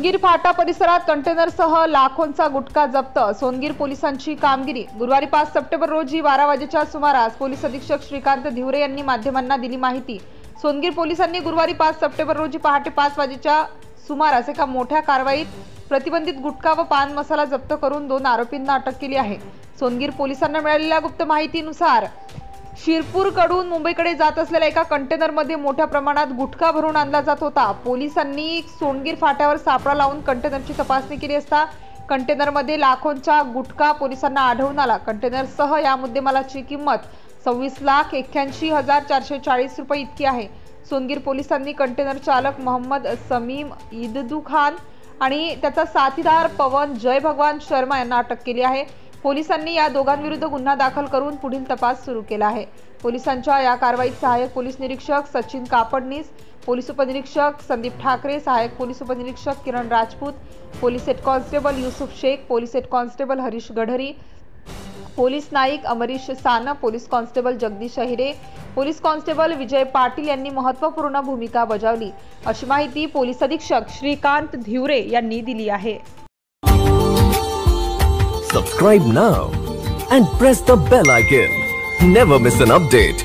सोनगीर फाटा परिसरात कंटेनरसह लाखोंचा गुटखा जप्त। सोनगीर पोलिसांची कामगिरी। गुरुवारी 5 सप्टेंबर रोजी 12 वाजेच्या सुमारास पोलीस अधीक्षक श्रीकांत धिवरे यांनी माध्यमांना दिली माहिती। सोनगीर पोलिसांनी गुरुवारी 5 सप्टेंबर रोजी पहाटे 5 वाजेच्या सुमारास एका मोठ्या कारवाईत प्रतिबंधित गुटखा व पान मसाला जप्त करून 2 आरोपींना अटक केली आहे। सोनगीर पोलिसांना मिळालेल्या गुप्त माहितीनुसार शिरपूरकडून मुंबईकडे जात असलेल्या एका कंटेनरमध्ये मोठ्या प्रमाणात गुटखा भरून आणला जात होता। पोलिसांनी सोनगीर फाट्यावर सापळा लावून कंटेनरची तपासणी केली असता कंटेनरमध्ये लाखोंचा गुटखा पोलिसांना आढळून आला। कंटेनरसह या मुद्देमालाची किंमत 26,81,440 रुपये इतकी आहे। सोनगीर पोलिसांनी कंटेनर चालक मोहम्मद समीम इददू खान आणि त्याचा साथीदार पवन जय भगवान शर्मा यांना अटक केली आहे। पोलिसांनी या दोघांविरुद्ध गुन्हा दाखल करून पुढील तपास सुरू केला आहे। पोलिसांच्या या कारवाईत सहाय्यक पोलीस निरीक्षक सचिन कापडनीस, पोलीस उपनिरीक्षक संदीप ठाकरे, सहाय्यक पोलीस उपनिरीक्षक Kiran Rajput, police head constable Yusuf Shaikh, police head constable Harish Gadhari, police Naik Amrish Saan, police constable Jagdish Ahire, police constable Vijay Patil यांनी महत्त्वपूर्ण भूमिका बजावली, अशी माहिती पोलीस अधीक्षक श्रीकांत धिवरे यांनी दिली आहे। Subscribe now and press the bell icon. Never miss an update.